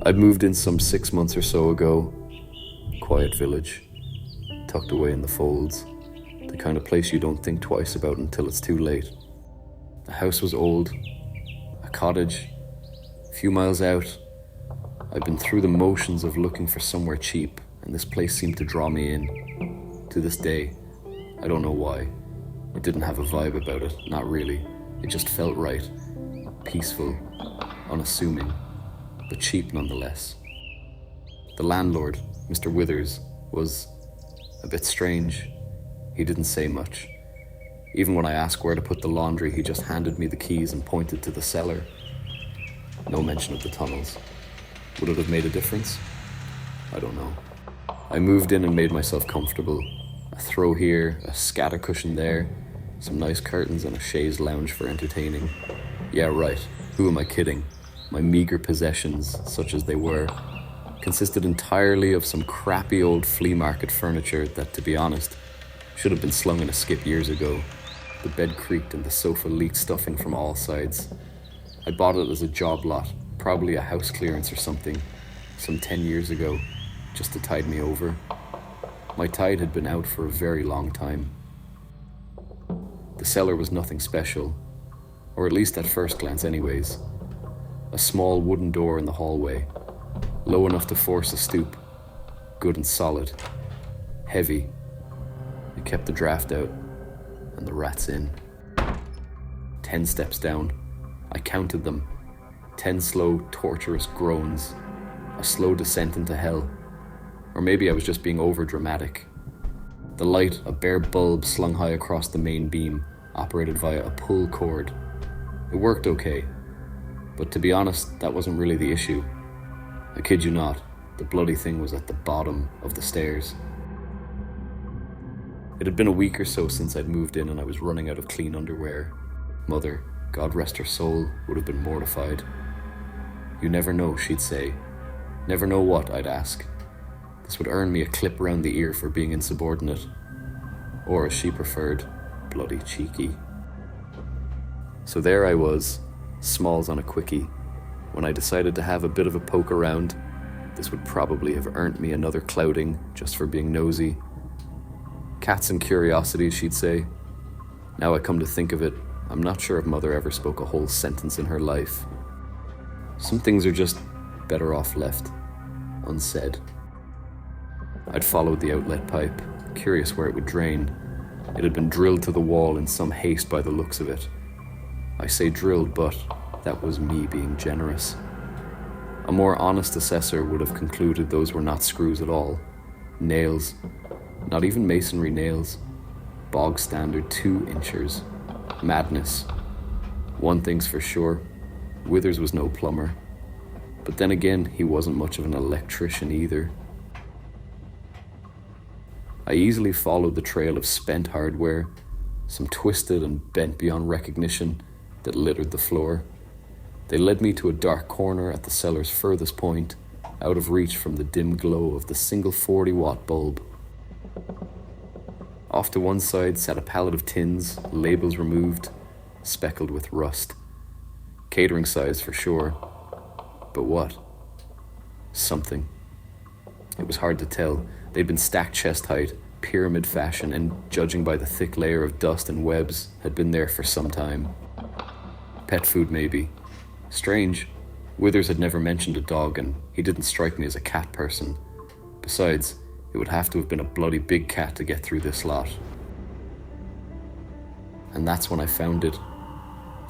I'd moved in some 6 months or so ago. Quiet village, tucked away in the folds. The kind of place you don't think twice about until it's too late. The house was old, a cottage, a few miles out. I'd been through the motions of looking for somewhere cheap, and this place seemed to draw me in. To this day, I don't know why. It didn't have a vibe about it, not really. It just felt right. Peaceful, unassuming, but cheap nonetheless. The landlord, Mr. Withers, was a bit strange. He didn't say much. Even when I asked where to put the laundry, he just handed me the keys and pointed to the cellar. No mention of the tunnels. Would it have made a difference? I don't know. I moved in and made myself comfortable. A throw here, a scatter cushion there, some nice curtains and a chaise lounge for entertaining. Yeah, right. Who am I kidding? My meager possessions, such as they were, consisted entirely of some crappy old flea market furniture that, to be honest, should have been slung in a skip years ago. The bed creaked and the sofa leaked stuffing from all sides. I bought it as a job lot, probably a house clearance or something, some 10 years ago, just to tide me over. My tide had been out for a very long time. The cellar was nothing special, or at least at first glance anyways. A small wooden door in the hallway, low enough to force a stoop, good and solid, heavy. It kept the draft out and the rats in. 10 steps down, I counted them. 10 slow, torturous groans, a slow descent into hell. Or maybe I was just being over-dramatic. The light, a bare bulb slung high across the main beam, operated via a pull cord. It worked okay, but to be honest, that wasn't really the issue. I kid you not, the bloody thing was at the bottom of the stairs. It had been a week or so since I'd moved in and I was running out of clean underwear. Mother, God rest her soul, would have been mortified. You never know, she'd say. Never know what, I'd ask. This would earn me a clip round the ear for being insubordinate. Or, as she preferred, bloody cheeky. So there I was, smalls on a quickie. When I decided to have a bit of a poke around, this would probably have earned me another clouting just for being nosy. Cats and curiosities, she'd say. Now I come to think of it, I'm not sure if Mother ever spoke a whole sentence in her life. Some things are just better off left unsaid. I'd followed the outlet pipe, curious where it would drain. It had been drilled to the wall in some haste by the looks of it. I say drilled, but that was me being generous. A more honest assessor would have concluded those were not screws at all. Nails, not even masonry nails. Bog standard 2-inchers. Madness. One thing's for sure, Withers was no plumber. But then again, he wasn't much of an electrician either. I easily followed the trail of spent hardware, some twisted and bent beyond recognition, that littered the floor. They led me to a dark corner at the cellar's furthest point, out of reach from the dim glow of the single 40-watt bulb. Off to one side sat a pallet of tins, labels removed, speckled with rust. Catering size for sure. But what? Something. It was hard to tell. They'd been stacked chest height, pyramid fashion, and judging by the thick layer of dust and webs, had been there for some time. Pet food maybe. Strange. Withers had never mentioned a dog, and he didn't strike me as a cat person. Besides, it would have to have been a bloody big cat to get through this lot. And that's when I found it.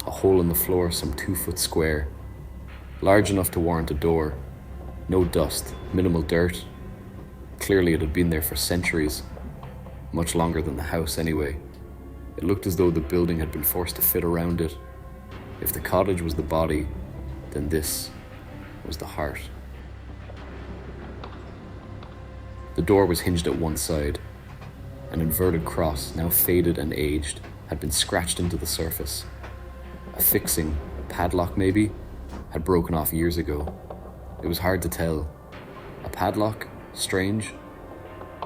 A hole in the floor some 2 foot square. Large enough to warrant a door. No dust, minimal dirt. Clearly it had been there for centuries. Much longer than the house anyway. It looked as though the building had been forced to fit around it. If the cottage was the body, then this was the heart. The door was hinged at one side. An inverted cross, now faded and aged, had been scratched into the surface. A fixing, a padlock maybe, had broken off years ago. It was hard to tell. A padlock? Strange?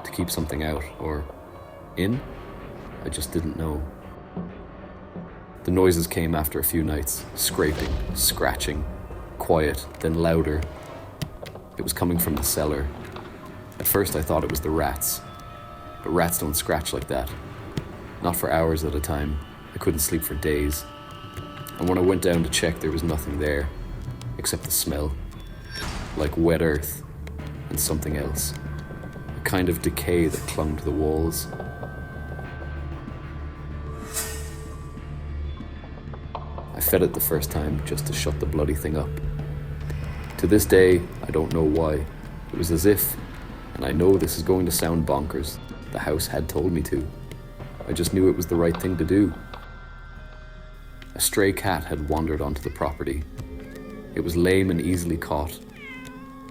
To keep something out, or in? I just didn't know. The noises came after a few nights, scraping, scratching, quiet, then louder. It was coming from the cellar. At first I thought it was the rats, but rats don't scratch like that. Not for hours at a time. I couldn't sleep for days. And when I went down to check, there was nothing there, except the smell. Like wet earth and something else. A kind of decay that clung to the walls. I fed it the first time just to shut the bloody thing up. To this day, I don't know why. It was as if, and I know this is going to sound bonkers, the house had told me to. I just knew it was the right thing to do. A stray cat had wandered onto the property. It was lame and easily caught.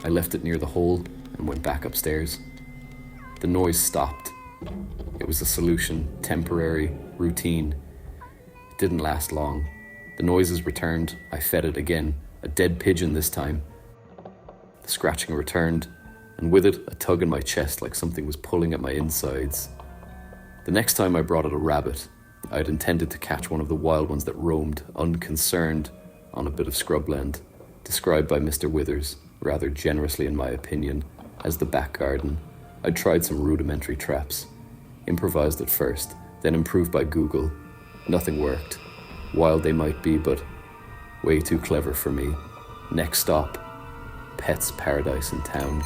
I left it near the hole and went back upstairs. The noise stopped. It was a solution, temporary, routine. It didn't last long. The noises returned. I fed it again, a dead pigeon this time. The scratching returned, and with it, a tug in my chest like something was pulling at my insides. The next time I brought it a rabbit, I had intended to catch one of the wild ones that roamed, unconcerned, on a bit of scrubland, described by Mr. Withers, rather generously in my opinion, as the back garden. I'd tried some rudimentary traps. Improvised at first, then improved by Google. Nothing worked. Wild they might be, but way too clever for me. Next stop, Pet's Paradise in town.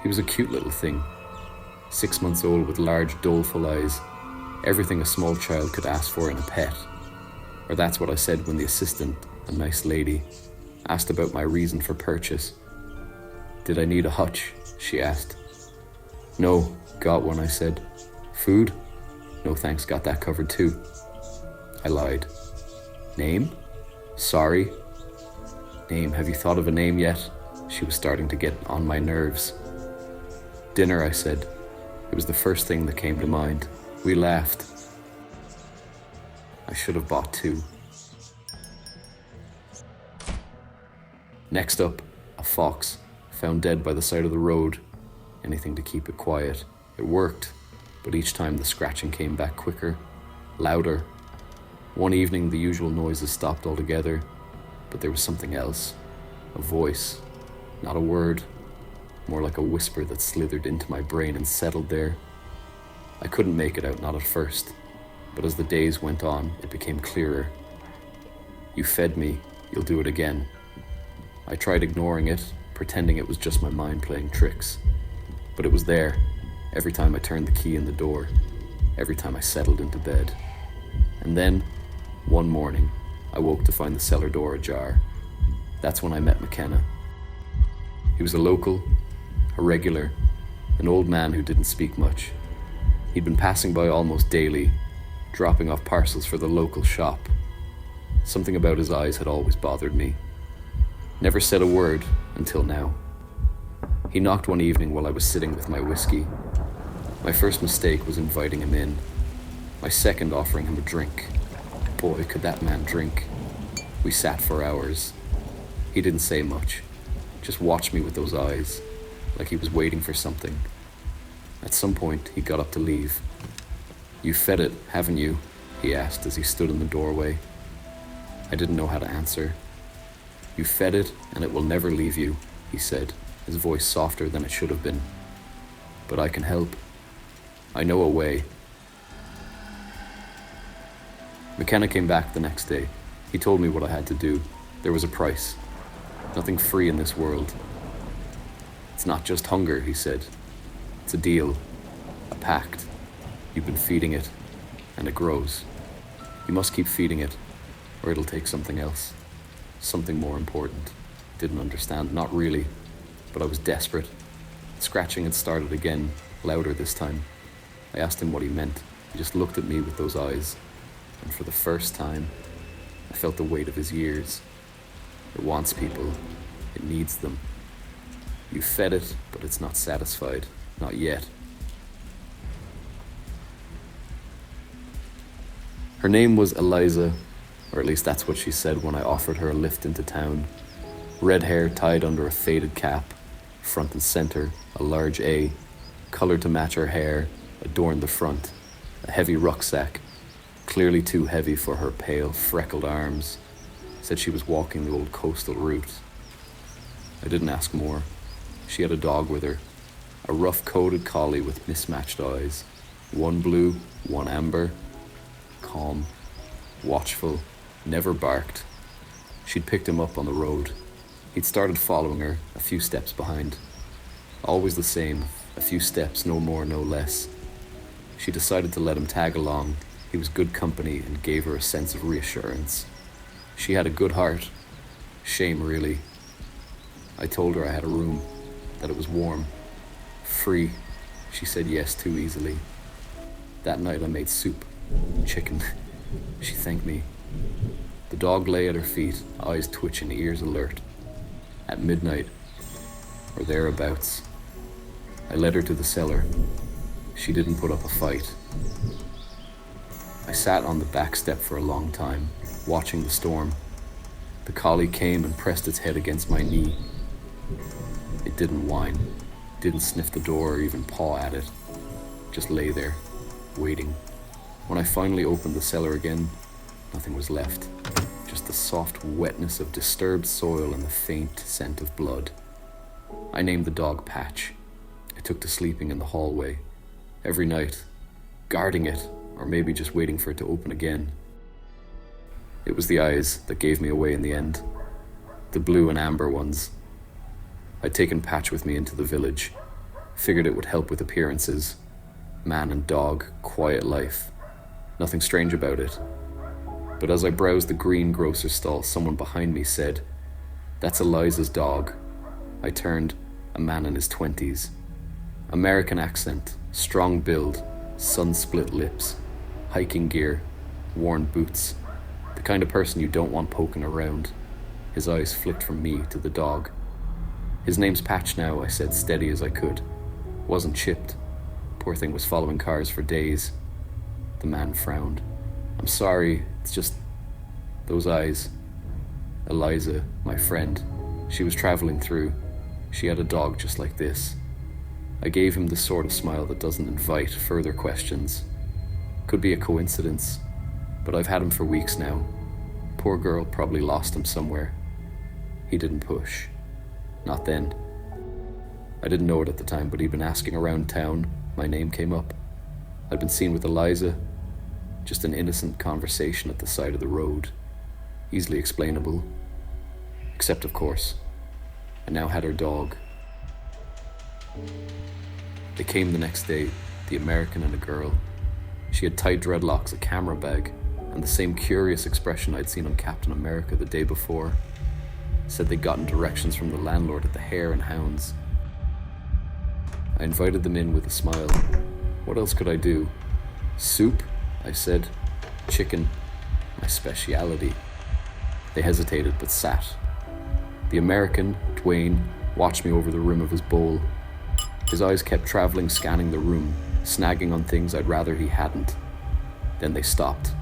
He was a cute little thing. 6 months old with large, doleful eyes. Everything a small child could ask for in a pet. Or that's what I said when the assistant, a nice lady, asked about my reason for purchase. Did I need a hutch? She asked. No, got one, I said. Food? No thanks, got that covered too. I lied. Name? Sorry. Name, have you thought of a name yet? She was starting to get on my nerves. Dinner, I said. It was the first thing that came to mind. We laughed. I should have bought 2. Next up, a fox, found dead by the side of the road. Anything to keep it quiet. It worked, but each time the scratching came back quicker, louder. One evening the usual noises stopped altogether, but there was something else. A voice, not a word, more like a whisper that slithered into my brain and settled there. I couldn't make it out, not at first, but as the days went on, it became clearer. You fed me, you'll do it again. I tried ignoring it, pretending it was just my mind playing tricks. But it was there, every time I turned the key in the door, every time I settled into bed. And then, one morning, I woke to find the cellar door ajar. That's when I met McKenna. He was a local, a regular, an old man who didn't speak much. He'd been passing by almost daily, dropping off parcels for the local shop. Something about his eyes had always bothered me. Never said a word until now. He knocked one evening while I was sitting with my whiskey. My first mistake was inviting him in. My second offering him a drink. Boy, could that man drink. We sat for hours. He didn't say much, just watched me with those eyes, like he was waiting for something. At some point, he got up to leave. You fed it, haven't you? He asked as he stood in the doorway. I didn't know how to answer. You fed it, and it will never leave you, he said, his voice softer than it should have been. But I can help. I know a way. McKenna came back the next day. He told me what I had to do. There was a price. Nothing free in this world. It's not just hunger, he said. It's a deal, a pact. You've been feeding it, and it grows. You must keep feeding it, or it'll take something else. Something more important. Didn't understand, not really, but I was desperate. The scratching had started again, louder this time. I asked him what he meant. He just looked at me with those eyes, and for the first time, I felt the weight of his years. It wants people. It needs them. You fed it, but it's not satisfied. Not yet. Her name was Eliza, or at least that's what she said when I offered her a lift into town. Red hair tied under a faded cap, front and center, a large A, color to match her hair, adorned the front, a heavy rucksack, clearly too heavy for her pale, freckled arms. Said she was walking the old coastal route. I didn't ask more. She had a dog with her, a rough-coated collie with mismatched eyes. One blue, one amber. Calm, watchful, never barked. She'd picked him up on the road. He'd started following her, a few steps behind. Always the same, a few steps, no more, no less. She decided to let him tag along. He was good company and gave her a sense of reassurance. She had a good heart. Shame, really. I told her I had a room, that it was warm, free. She said yes too easily. That night I made soup, chicken. She thanked me. The dog lay at her feet, eyes twitching, ears alert. At midnight, or thereabouts, I led her to the cellar. She didn't put up a fight. I sat on the back step for a long time, watching the storm. The collie came and pressed its head against my knee. It didn't whine, didn't sniff the door or even paw at it. Just lay there, waiting. When I finally opened the cellar again, nothing was left. Just the soft wetness of disturbed soil and the faint scent of blood. I named the dog Patch. I took to sleeping in the hallway, every night, guarding it, or maybe just waiting for it to open again. It was the eyes that gave me away in the end, the blue and amber ones. I'd taken Patch with me into the village, figured it would help with appearances. Man and dog, quiet life. Nothing strange about it. But as I browsed the greengrocer's stall, someone behind me said, "That's Eliza's dog." I turned, a man in his 20s. American accent, strong build, sun-split lips, hiking gear, worn boots. The kind of person you don't want poking around. His eyes flicked from me to the dog. "His name's Patch now," I said, steady as I could. Wasn't chipped. Poor thing was following cars for days. The man frowned. "I'm sorry, it's just those eyes." Eliza, my friend, she was traveling through. She had a dog just like this. I gave him the sort of smile that doesn't invite further questions. Could be a coincidence, but I've had him for weeks now. Poor girl probably lost him somewhere. He didn't push. Not then. I didn't know it at the time, but he'd been asking around town. My name came up. I'd been seen with Eliza. Just an innocent conversation at the side of the road. Easily explainable. Except, of course, I now had her dog. They came the next day, the American and a girl. She had tight dreadlocks, a camera bag, and the same curious expression I'd seen on Captain America the day before. Said they'd gotten directions from the landlord at the Hare and Hounds. I invited them in with a smile. What else could I do? "Soup," I said. "Chicken, my speciality." They hesitated but sat. The American, Dwayne, watched me over the rim of his bowl. His eyes kept traveling, scanning the room, snagging on things I'd rather he hadn't. Then they stopped.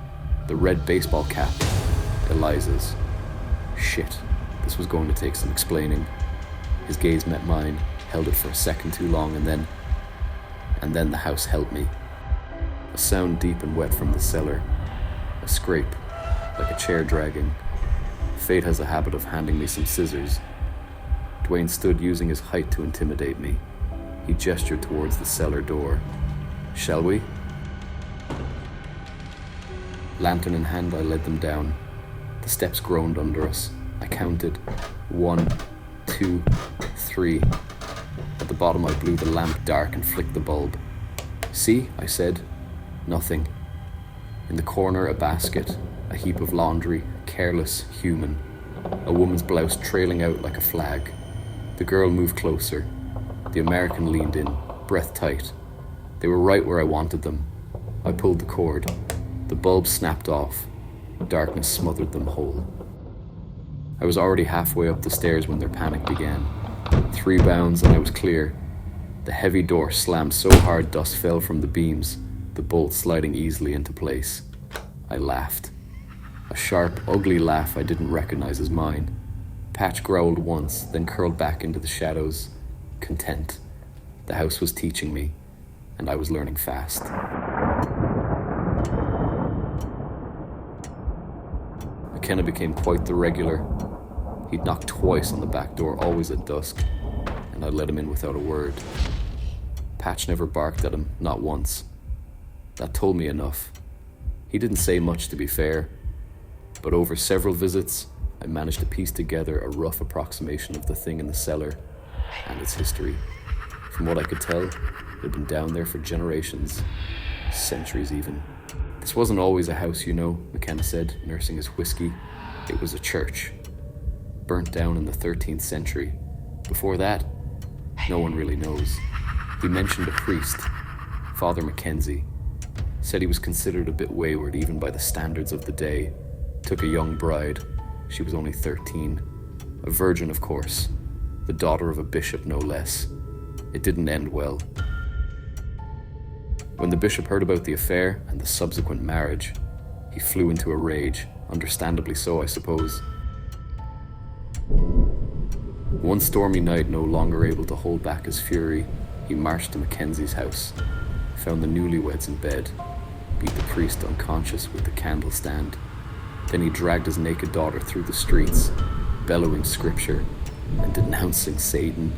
The red baseball cap, Eliza's. Shit, this was going to take some explaining. His gaze met mine, held it for a second too long, and then the house helped me. A sound deep and wet from the cellar. A scrape, like a chair dragging. Fate has a habit of handing me some scissors. Dwayne stood using his height to intimidate me. He gestured towards the cellar door. "Shall we?" Lantern in hand, I led them down. The steps groaned under us. I counted. 1, 2, 3. At the bottom I blew the lamp dark and flicked the bulb. "See?" I said. Nothing. In the corner, a basket, a heap of laundry, careless, human. A woman's blouse trailing out like a flag. The girl moved closer. The American leaned in, breath tight. They were right where I wanted them. I pulled the cord. The bulb snapped off. Darkness smothered them whole. I was already halfway up the stairs when their panic began. 3 bounds and I was clear. The heavy door slammed so hard dust fell from the beams, the bolt sliding easily into place. I laughed. A sharp, ugly laugh I didn't recognize as mine. Patch growled once, then curled back into the shadows, content. The house was teaching me, and I was learning fast. McKenna became quite the regular. He'd knock twice on the back door, always at dusk, and I'd let him in without a word. Patch never barked at him, not once. That told me enough. He didn't say much, to be fair, but over several visits, I managed to piece together a rough approximation of the thing in the cellar and its history. From what I could tell, it had been down there for generations, centuries even. This wasn't always a house, you know, McKenna said, nursing his whiskey. It was a church, burnt down in the 13th century. Before that, no one really knows. He mentioned a priest, Father Mackenzie. Said he was considered a bit wayward even by the standards of the day. Took a young bride. She was only 13. A virgin, of course. The daughter of a bishop, no less. It didn't end well. When the bishop heard about the affair and the subsequent marriage, he flew into a rage, understandably so, I suppose. One stormy night, no longer able to hold back his fury, he marched to Mackenzie's house, found the newlyweds in bed, beat the priest unconscious with the candle stand. Then he dragged his naked daughter through the streets, bellowing scripture and denouncing Satan.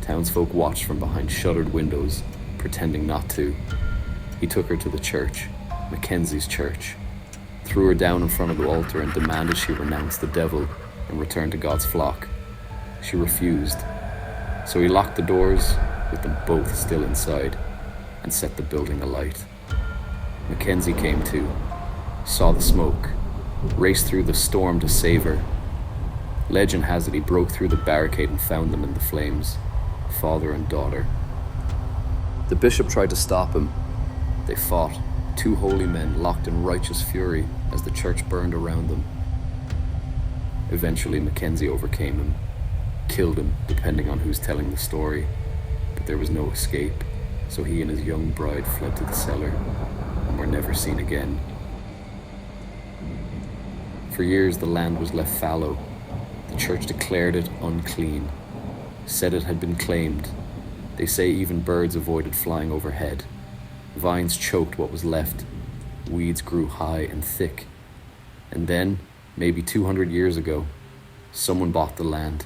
Townsfolk watched from behind shuttered windows, pretending not to. He took her to the church, Mackenzie's church, threw her down in front of the altar and demanded she renounce the devil and return to God's flock. She refused, so he locked the doors, with them both still inside, and set the building alight. Mackenzie came to, saw the smoke, raced through the storm to save her. Legend has it he broke through the barricade and found them in the flames, father and daughter. The bishop tried to stop him. They fought, two holy men locked in righteous fury as the church burned around them. Eventually Mackenzie overcame him, killed him, depending on who's telling the story. But there was no escape, so he and his young bride fled to the cellar and were never seen again. For years the land was left fallow. The church declared it unclean, said it had been claimed. They say even birds avoided flying overhead. Vines choked what was left. Weeds grew high and thick. And then, maybe 200 years ago, someone bought the land,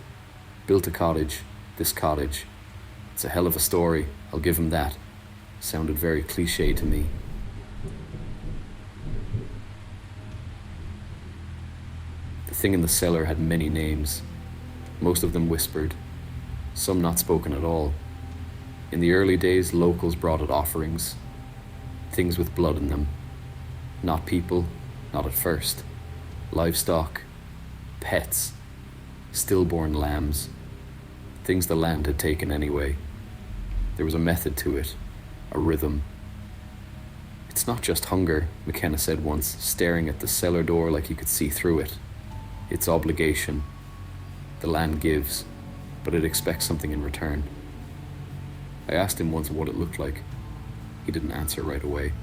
built a cottage, this cottage. It's a hell of a story, I'll give him that. Sounded very cliché to me. The thing in the cellar had many names, most of them whispered, some not spoken at all. In the early days, locals brought it offerings, things with blood in them. Not people, not at first. Livestock, pets, stillborn lambs, things the land had taken anyway. There was a method to it, a rhythm. It's not just hunger, McKenna said once, staring at the cellar door like you could see through it. It's obligation. The land gives, but it expects something in return. I asked him once what it looked like. He didn't answer right away.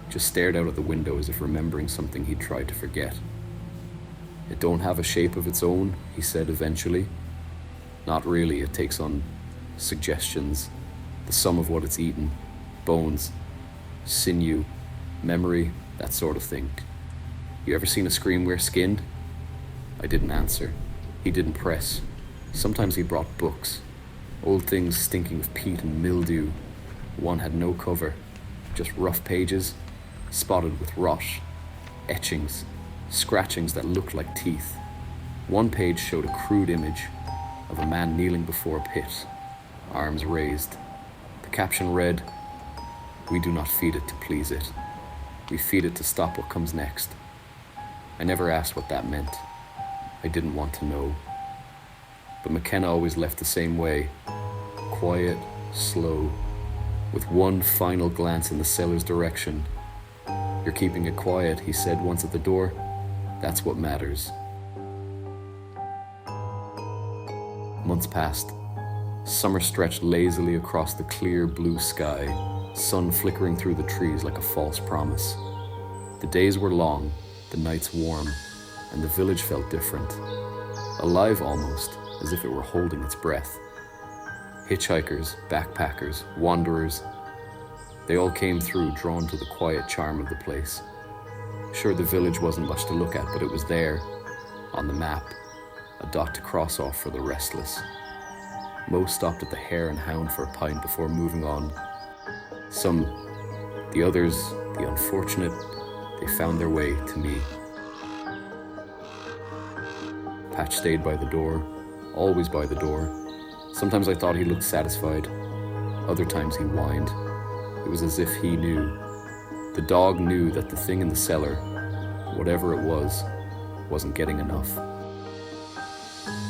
Just stared out of the window as if remembering something he'd tried to forget. It don't have a shape of its own, he said eventually. Not really, it takes on suggestions, the sum of what it's eaten, bones, sinew, memory, that sort of thing. You ever seen a scream wear skinned? I didn't answer. He didn't press. Sometimes he brought books, old things stinking of peat and mildew. One had no cover, just rough pages, spotted with rot, etchings, scratchings that looked like teeth. One page showed a crude image of a man kneeling before a pit, arms raised. The caption read, "We do not feed it to please it. We feed it to stop what comes next." I never asked what that meant. I didn't want to know. But McKenna always left the same way, quiet, slow, with one final glance in the cellar's direction. "You're keeping it quiet," he said once at the door. "That's what matters." Months passed. Summer stretched lazily across the clear blue sky, sun flickering through the trees like a false promise. The days were long, the nights warm, and the village felt different. Alive almost, as if it were holding its breath. Hitchhikers, backpackers, wanderers, they all came through, drawn to the quiet charm of the place. Sure, the village wasn't much to look at, but it was there, on the map, a dot to cross off for the restless. Most stopped at the Hare and Hound for a pint before moving on. Some, the others, the unfortunate, they found their way to me. Patch stayed by the door, always by the door. Sometimes I thought he looked satisfied. Other times he whined. It was as if he knew. The dog knew that the thing in the cellar, whatever it was, wasn't getting enough.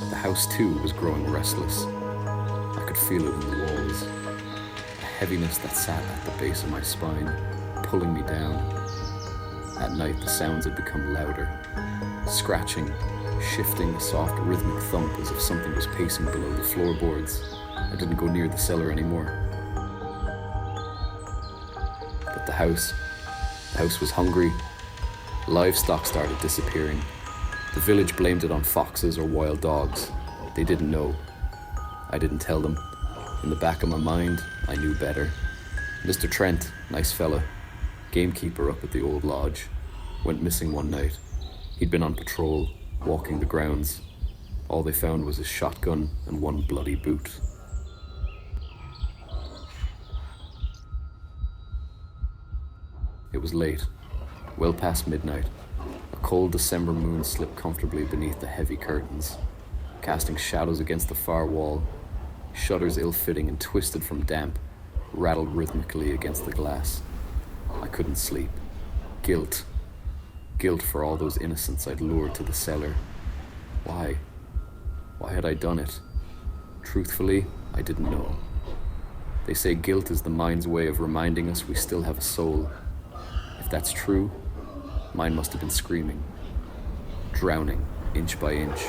The house too was growing restless. I could feel it in the walls. A heaviness that sat at the base of my spine, pulling me down. At night the sounds had become louder. Scratching, shifting, a soft rhythmic thump as if something was pacing below the floorboards. I didn't go near the cellar anymore. But the house was hungry. Livestock started disappearing. The village blamed it on foxes or wild dogs. They didn't know. I didn't tell them. In the back of my mind, I knew better. Mr. Trent, nice fella, gamekeeper up at the old lodge, went missing one night. He'd been on patrol, walking the grounds. All they found was his shotgun and one bloody boot. It was late, well past midnight. A cold December moon slipped comfortably beneath the heavy curtains, casting shadows against the far wall. Shutters ill-fitting and twisted from damp rattled rhythmically against the glass. I couldn't sleep. Guilt for all those innocents I'd lured to the cellar. Why had I done it? Truthfully, I didn't know. They say guilt is the mind's way of reminding us we still have a soul. If that's true, mine must have been screaming, drowning inch by inch.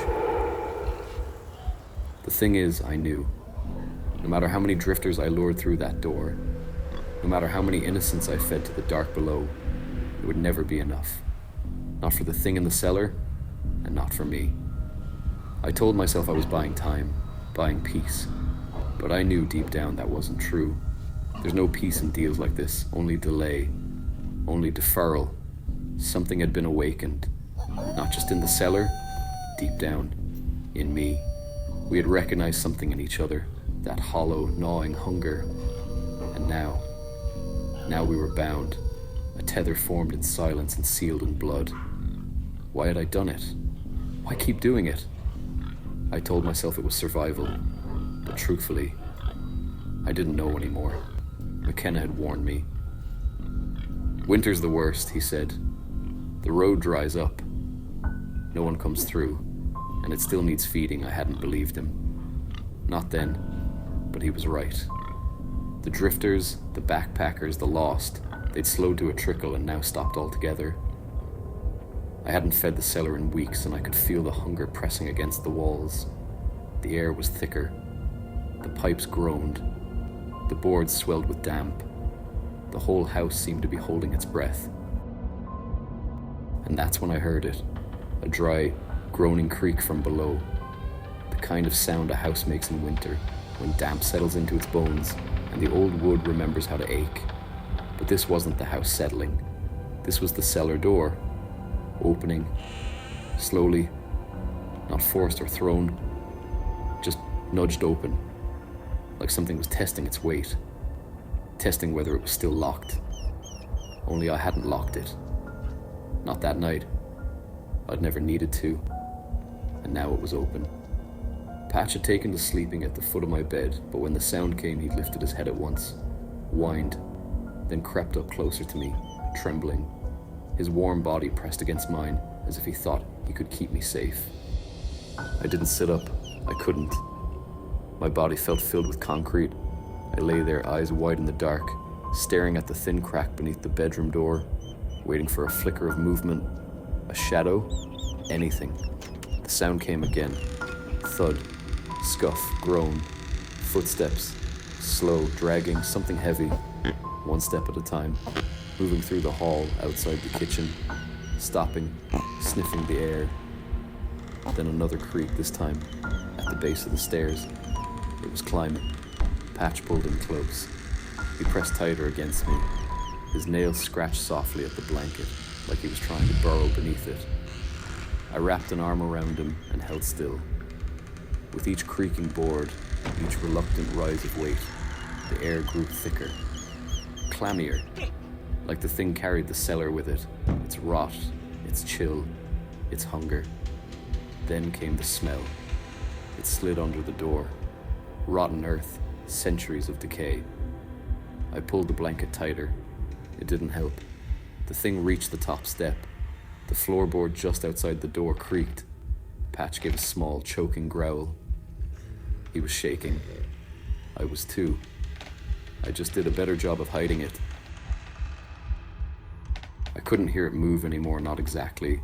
The thing is, I knew. No matter how many drifters I lured through that door, no matter how many innocents I fed to the dark below, it would never be enough. Not for the thing in the cellar, and not for me. I told myself I was buying time, buying peace, but I knew deep down that wasn't true. There's no peace in deals like this, only delay, only deferral. Something had been awakened, not just in the cellar, deep down, in me. We had recognized something in each other, that hollow, gnawing hunger. And now we were bound, a tether formed in silence and sealed in blood. Why had I done it? Why keep doing it? I told myself it was survival, but truthfully, I didn't know anymore. McKenna had warned me. Winter's the worst, he said. The road dries up. No one comes through, and it still needs feeding. I hadn't believed him. Not then, but he was right. The drifters, the backpackers, the lost, they'd slowed to a trickle and now stopped altogether. I hadn't fed the cellar in weeks, and I could feel the hunger pressing against the walls. The air was thicker. The pipes groaned. The boards swelled with damp. The whole house seemed to be holding its breath. And that's when I heard it, a dry, groaning creak from below, the kind of sound a house makes in winter, when damp settles into its bones and the old wood remembers how to ache. But this wasn't the house settling. This was the cellar door, opening, slowly, not forced or thrown, just nudged open, like something was testing its weight, testing whether it was still locked. Only I hadn't locked it. Not that night. I'd never needed to. And now it was open. Patch had taken to sleeping at the foot of my bed, but when the sound came, he lifted his head at once, whined, then crept up closer to me, trembling, his warm body pressed against mine as if he thought he could keep me safe. I didn't sit up. I couldn't. My body felt filled with concrete. I lay there, eyes wide in the dark, staring at the thin crack beneath the bedroom door, waiting for a flicker of movement, a shadow, anything. The sound came again. Thud, scuff, groan, footsteps, slow, dragging, something heavy, one step at a time, moving through the hall outside the kitchen, stopping, sniffing the air. Then another creak, this time at the base of the stairs. It was climbing. Patch pulled him close. He pressed tighter against me. His nails scratched softly at the blanket, like he was trying to burrow beneath it. I wrapped an arm around him and held still. With each creaking board, each reluctant rise of weight, the air grew thicker, clammier, like the thing carried the cellar with it, its rot, its chill, its hunger. Then came the smell. It slid under the door. Rotten earth, centuries of decay. I pulled the blanket tighter. It didn't help. The thing reached the top step. The floorboard just outside the door creaked. Patch gave a small, choking growl. He was shaking. I was too. I just did a better job of hiding it. I couldn't hear it move anymore, not exactly.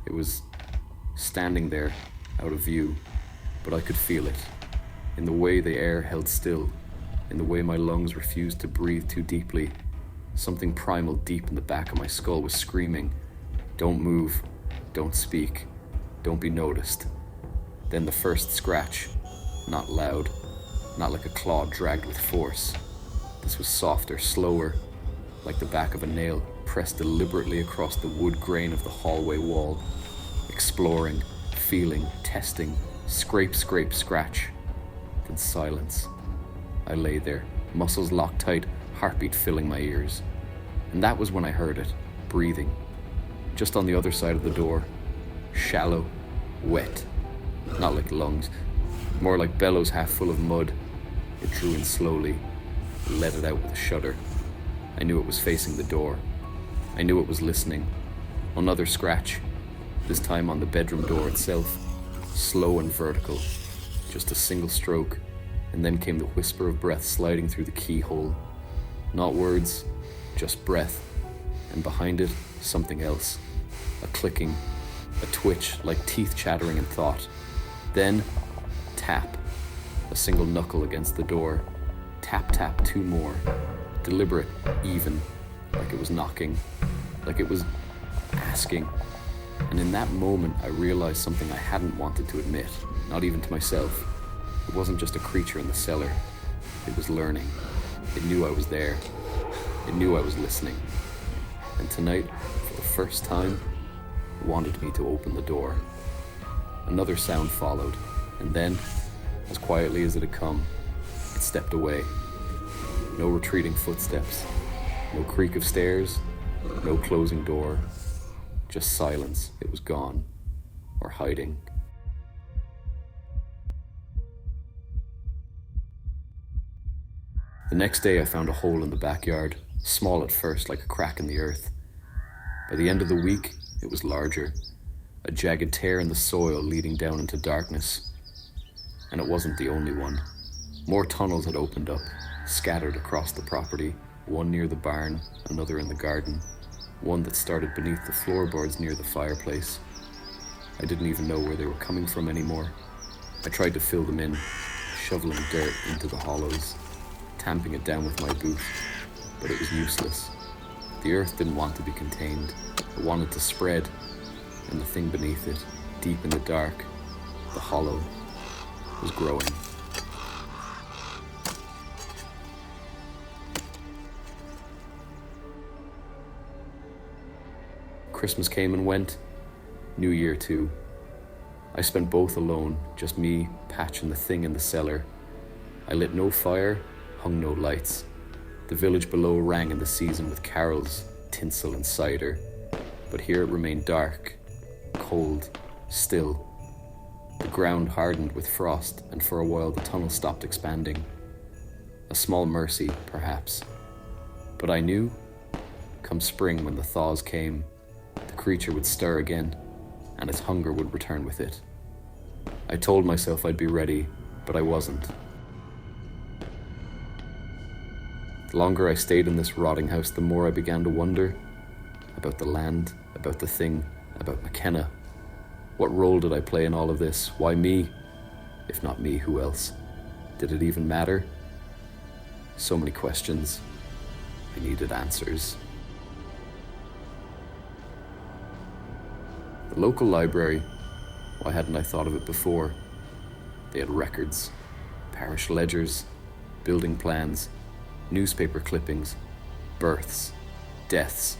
It was standing there, out of view, but I could feel it. In the way the air held still, in the way my lungs refused to breathe too deeply. Something primal deep in the back of my skull was screaming, "Don't move, don't speak, don't be noticed." Then the first scratch, not loud, not like a claw dragged with force. This was softer, slower, like the back of a nail pressed deliberately across the wood grain of the hallway wall. Exploring, feeling, testing, scrape, scrape, scratch. Then silence. I lay there, muscles locked tight, heartbeat filling my ears. And that was when I heard it, breathing. Just on the other side of the door. Shallow, wet. Not like lungs, more like bellows half full of mud. It drew in slowly, let it out with a shudder. I knew it was facing the door. I knew it was listening. Another scratch, this time on the bedroom door itself. Slow and vertical, just a single stroke, and then came the whisper of breath sliding through the keyhole. Not words, just breath, and behind it, something else. A clicking, a twitch like teeth chattering in thought. Then, tap, a single knuckle against the door. Tap, tap, two more. Deliberate, even, like it was knocking, like it was asking. And in that moment, I realized something I hadn't wanted to admit, not even to myself. It wasn't just a creature in the cellar. It was learning. It knew I was there. It knew I was listening. And tonight, for the first time, it wanted me to open the door. Another sound followed, and then, as quietly as it had come, it stepped away. No retreating footsteps, no creak of stairs, no closing door. Just silence. It was gone, or hiding. The next day I found a hole in the backyard, small at first, like a crack in the earth. By the end of the week, it was larger, a jagged tear in the soil leading down into darkness. And it wasn't the only one. More tunnels had opened up, scattered across the property, one near the barn, another in the garden, one that started beneath the floorboards near the fireplace. I didn't even know where they were coming from anymore. I tried to fill them in, shoveling dirt into the hollows, tamping it down with my boot, but it was useless. The earth didn't want to be contained. It wanted to spread, and the thing beneath it, deep in the dark, the hollow, was growing. Christmas came and went, New Year too. I spent both alone, just me, Patch, and the thing in the cellar. I lit no fire, hung no lights. The village below rang in the season with carols, tinsel and cider, but here it remained dark, cold, still. The ground hardened with frost, and for a while the tunnel stopped expanding. A small mercy, perhaps. But I knew, come spring when the thaws came, the creature would stir again, and its hunger would return with it. I told myself I'd be ready, but I wasn't. The longer I stayed in this rotting house, the more I began to wonder about the land, about the thing, about McKenna. What role did I play in all of this? Why me? If not me, who else? Did it even matter? So many questions. I needed answers. The local library, why hadn't I thought of it before? They had records, parish ledgers, building plans, newspaper clippings, births, deaths,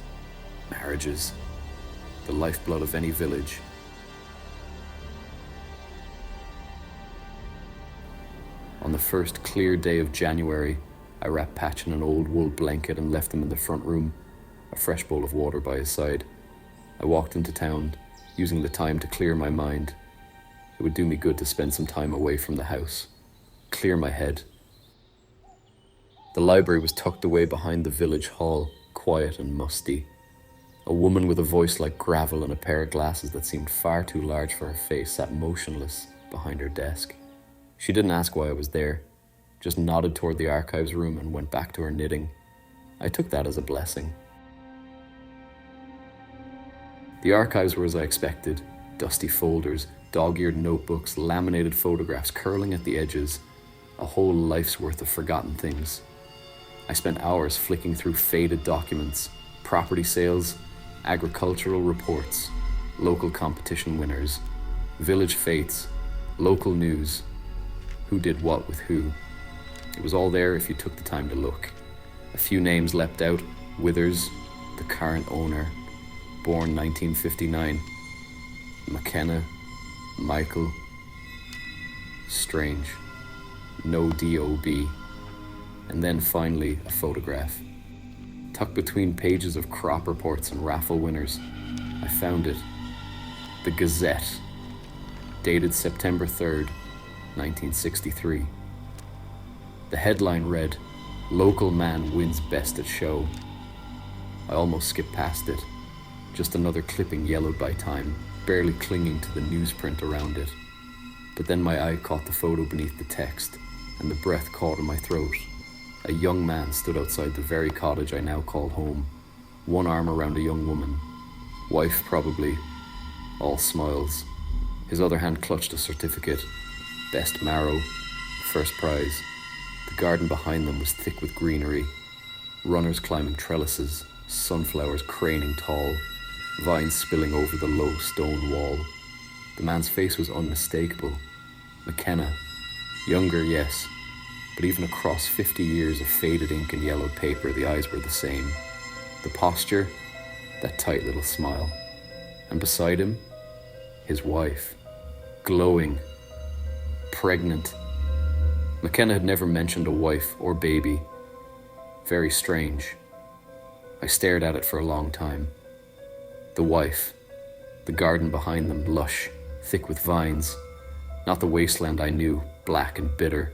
marriages, the lifeblood of any village. the first clear day of January, I wrapped Patch in an old wool blanket and left him in the front room, a fresh bowl of water by his side. I walked into town, using the time to clear my mind. It would do me good to spend some time away from the house, clear my head. The library was tucked away behind the village hall, quiet and musty. A woman with a voice like gravel and a pair of glasses that seemed far too large for her face sat motionless behind her desk. She didn't ask why I was there, just nodded toward the archives room and went back to her knitting. I took that as a blessing. The archives were as I expected, dusty folders, dog-eared notebooks, laminated photographs curling at the edges, a whole life's worth of forgotten things. I spent hours flicking through faded documents, property sales, agricultural reports, local competition winners, village fates, local news, who did what with who. It was all there if you took the time to look. A few names leapt out: Withers, the current owner, born 1959, McKenna, Michael, Strange, no D.O.B., and then finally a photograph. Tucked between pages of crop reports and raffle winners, I found it. The Gazette, dated September 3rd, 1963. The headline read, "Local man wins best at show." I almost skipped past it. Just another clipping yellowed by time, barely clinging to the newsprint around it. But then my eye caught the photo beneath the text, and the breath caught in my throat. A young man stood outside the very cottage I now called home, one arm around a young woman. Wife, probably. All smiles. His other hand clutched a certificate. Best marrow, first prize. The garden behind them was thick with greenery. Runners climbing trellises, sunflowers craning tall, vines spilling over the low stone wall. The man's face was unmistakable. McKenna. Younger, yes, but even across 50 years of faded ink and yellowed paper, the eyes were the same. The posture, that tight little smile. And beside him, his wife, glowing, pregnant. McKenna had never mentioned a wife or baby. Very strange. I stared at it for a long time. The wife, the garden behind them, lush, thick with vines. Not the wasteland I knew, black and bitter.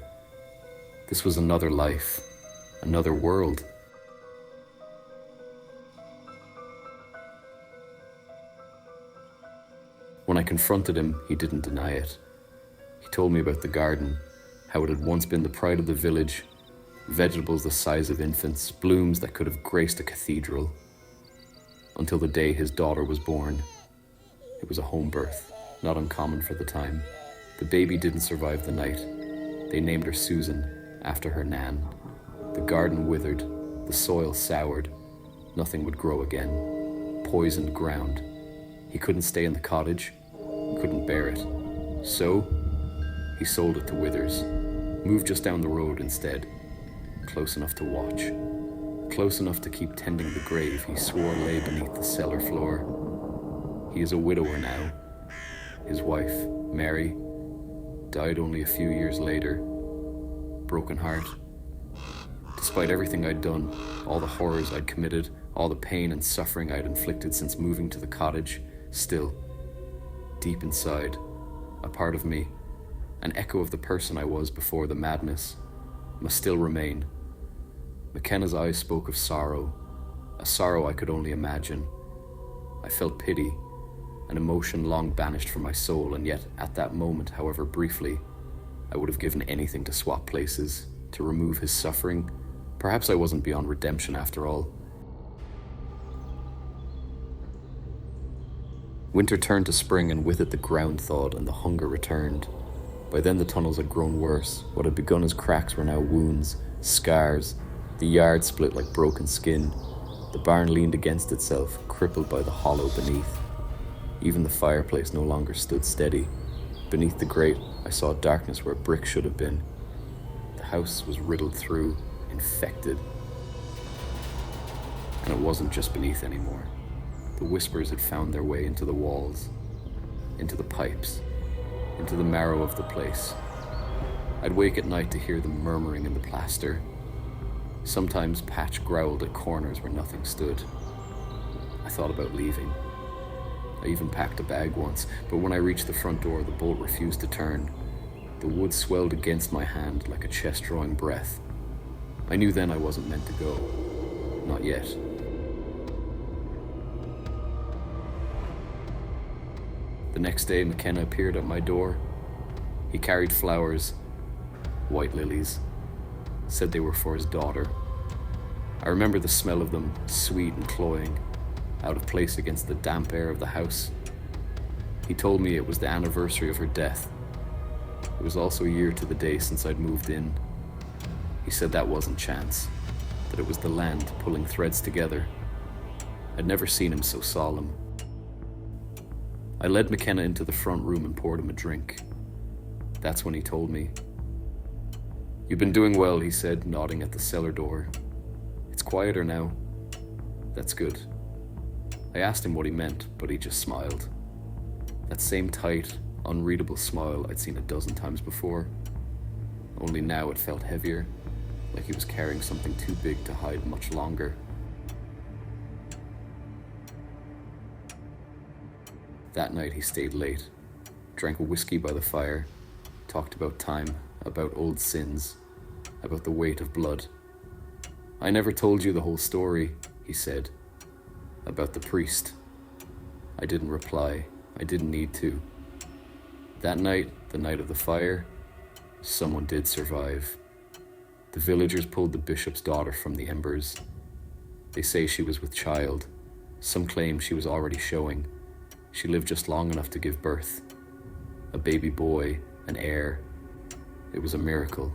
This was another life, another world. When I confronted him, he didn't deny it. He told me about the garden, how it had once been the pride of the village, vegetables the size of infants, blooms that could have graced a cathedral. Until the day his daughter was born. It was a home birth, not uncommon for the time. The baby didn't survive the night. They named her Susan, after her nan. The garden withered, the soil soured. Nothing would grow again. Poisoned ground. He couldn't stay in the cottage, couldn't bear it. So, he sold it to Withers, moved just down the road instead, close enough to watch, close enough to keep tending the grave he swore lay beneath the cellar floor. He is a widower now. His wife, Mary, died only a few years later. Broken heart. Despite everything I'd done, all the horrors I'd committed, all the pain and suffering I'd inflicted since moving to the cottage, still, deep inside, a part of me, an echo of the person I was before the madness, must still remain. McKenna's eyes spoke of sorrow, a sorrow I could only imagine. I felt pity, an emotion long banished from my soul, and yet at that moment, however briefly, I would have given anything to swap places, to remove his suffering. Perhaps I wasn't beyond redemption after all. Winter turned to spring, and with it the ground thawed and the hunger returned. By then the tunnels had grown worse. What had begun as cracks were now wounds, scars. The yard split like broken skin. The barn leaned against itself, crippled by the hollow beneath. Even the fireplace no longer stood steady. Beneath the grate, I saw darkness where brick should have been. The house was riddled through, infected. And it wasn't just beneath anymore. The whispers had found their way into the walls, into the pipes, into the marrow of the place. I'd wake at night to hear them murmuring in the plaster. Sometimes Patch growled at corners where nothing stood. I thought about leaving. I even packed a bag once, but when I reached the front door, the bolt refused to turn. The wood swelled against my hand like a chest-drawing breath. I knew then I wasn't meant to go. Not yet. The next day, McKenna appeared at my door. He carried flowers, white lilies, said they were for his daughter. I remember the smell of them, sweet and cloying, out of place against the damp air of the house. He told me it was the anniversary of her death. It was also a year to the day since I'd moved in. He said that wasn't chance, that it was the land pulling threads together. I'd never seen him so solemn. I led McKenna into the front room and poured him a drink. That's when he told me. "You've been doing well," he said, nodding at the cellar door. "It's quieter now." "That's good." I asked him what he meant, but he just smiled. That same tight, unreadable smile I'd seen a dozen times before. Only now it felt heavier, like he was carrying something too big to hide much longer. That night he stayed late, drank a whiskey by the fire, talked about time, about old sins, about the weight of blood. "I never told you the whole story," he said, "about the priest." I didn't reply. I didn't need to. That night, the night of the fire, someone did survive. The villagers pulled the bishop's daughter from the embers. They say she was with child. Some claim she was already showing. She lived just long enough to give birth. A baby boy, an heir. It was a miracle.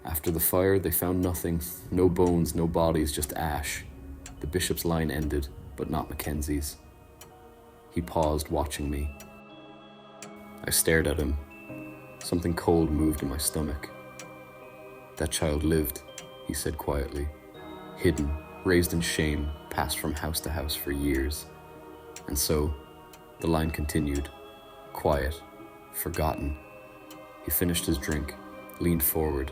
After the fire, they found nothing. No bones, no bodies, just ash. The bishop's line ended, but not Mackenzie's. He paused, watching me. I stared at him. Something cold moved in my stomach. "That child lived," he said quietly. "Hidden, raised in shame, passed from house to house for years." And so, the line continued. Quiet, forgotten. He finished his drink, leaned forward.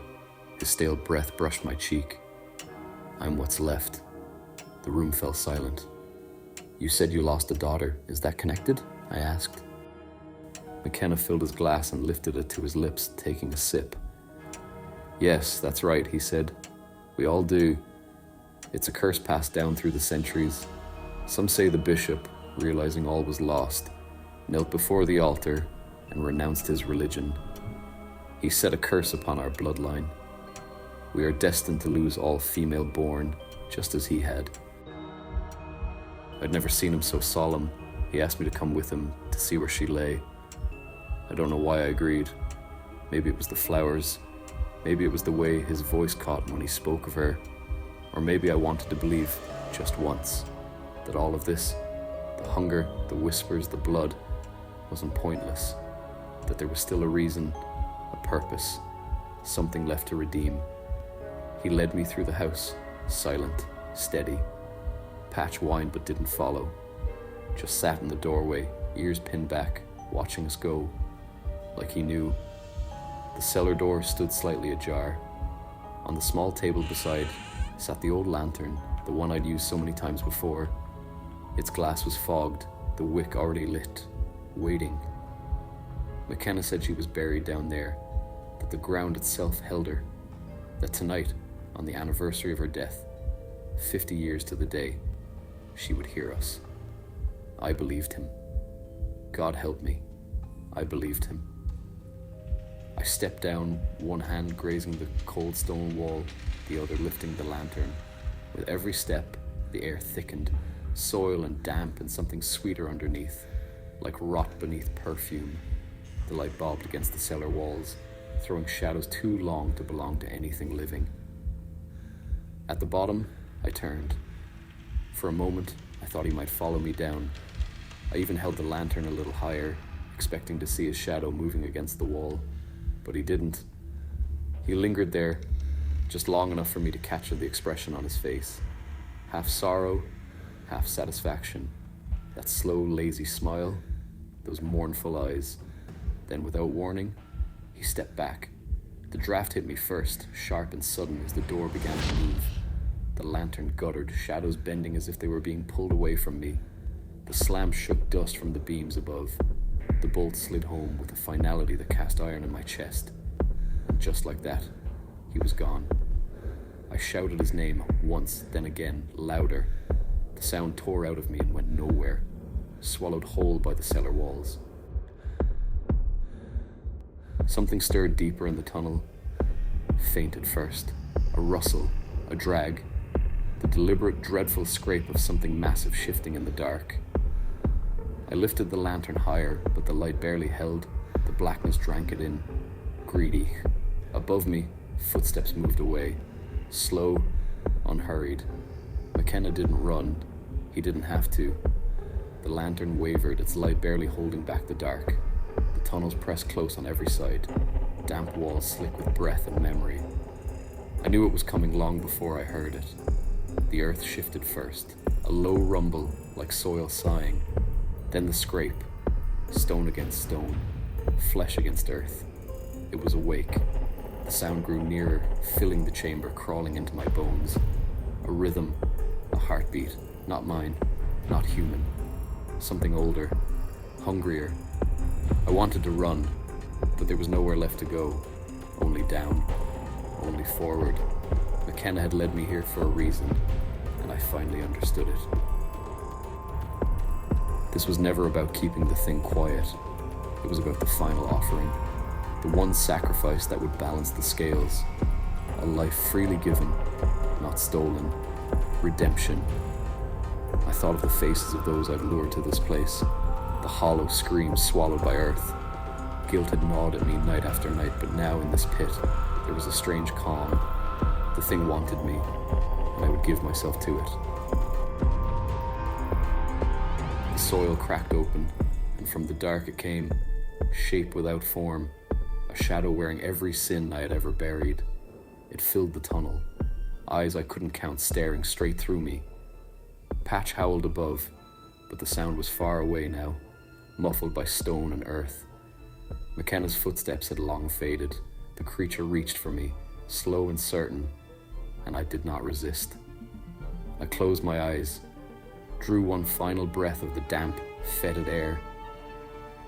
His stale breath brushed my cheek. "I'm what's left." The room fell silent. "You said you lost a daughter. Is that connected?" I asked. McKenna filled his glass and lifted it to his lips, taking a sip. "Yes, that's right," he said. "We all do. It's a curse passed down through the centuries. Some say the bishop, realizing all was lost, knelt before the altar and renounced his religion. He set a curse upon our bloodline. We are destined to lose all female born, just as he had." I'd never seen him so solemn. He asked me to come with him to see where she lay. I don't know why I agreed. Maybe it was the flowers. Maybe it was the way his voice caught when he spoke of her. Or maybe I wanted to believe, just once, that all of this, the hunger, the whispers, the blood, wasn't pointless. That there was still a reason, a purpose, something left to redeem. He led me through the house, silent, steady. Patch whined but didn't follow. Just sat in the doorway, ears pinned back, watching us go. Like he knew. The cellar door stood slightly ajar. On the small table beside sat the old lantern, the one I'd used so many times before. Its glass was fogged, the wick already lit, waiting. McKenna said she was buried down there, that the ground itself held her, that tonight, on the anniversary of her death, 50 years to the day, she would hear us. I believed him. God help me, I believed him. I stepped down, one hand grazing the cold stone wall, the other lifting the lantern. With every step, the air thickened, soil and damp and something sweeter underneath, like rot beneath perfume. The light bobbed against the cellar walls, throwing shadows too long to belong to anything living. At the bottom, I turned. For a moment, I thought he might follow me down. I even held the lantern a little higher, expecting to see his shadow moving against the wall. But he didn't. He lingered there, just long enough for me to capture the expression on his face. Half sorrow, half satisfaction. That slow, lazy smile, those mournful eyes. Then, without warning, he He stepped back. The draft hit me first, sharp and sudden as the door began to move. The lantern guttered, shadows bending as if they were being pulled away from me. The slam shook dust from the beams above. The bolt slid home with a finality that cast iron in my chest. And just like that, he was gone. I shouted his name once, then again, louder. The sound tore out of me and went nowhere, swallowed whole by the cellar walls. Something stirred deeper in the tunnel. Faint at first. A rustle, a drag. The deliberate, dreadful scrape of something massive shifting in the dark. I lifted the lantern higher, but the light barely held. The blackness drank it in. Greedy. Above me, footsteps moved away. Slow, unhurried. McKenna didn't run. He didn't have to. The lantern wavered, its light barely holding back the dark. The tunnels pressed close on every side. Damp walls slick with breath and memory. I knew it was coming long before I heard it. The earth shifted first. A low rumble, like soil sighing. Then the scrape. Stone against stone. Flesh against earth. It was awake. The sound grew nearer, filling the chamber, crawling into my bones. A rhythm, a heartbeat, not mine, not human. Something older, hungrier. I wanted to run, but there was nowhere left to go. Only down, only forward. McKenna had led me here for a reason, and I finally understood it. This was never about keeping the thing quiet. It was about the final offering. The one sacrifice that would balance the scales. A life freely given, not stolen. Redemption. I thought of the faces of those I'd lured to this place. The hollow screams swallowed by earth. Guilt had gnawed at me night after night, but now in this pit, there was a strange calm. The thing wanted me, and I would give myself to it. The soil cracked open, and from the dark it came, shape without form, a shadow wearing every sin I had ever buried. It filled the tunnel, eyes I couldn't count staring straight through me. Patch howled above, but the sound was far away now, muffled by stone and earth. McKenna's footsteps had long faded. The creature reached for me, slow and certain, and I did not resist. I closed my eyes, drew one final breath of the damp, fetid air.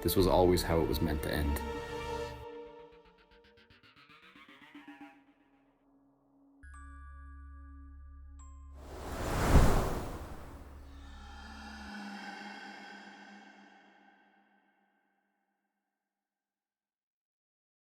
This was always how it was meant to end.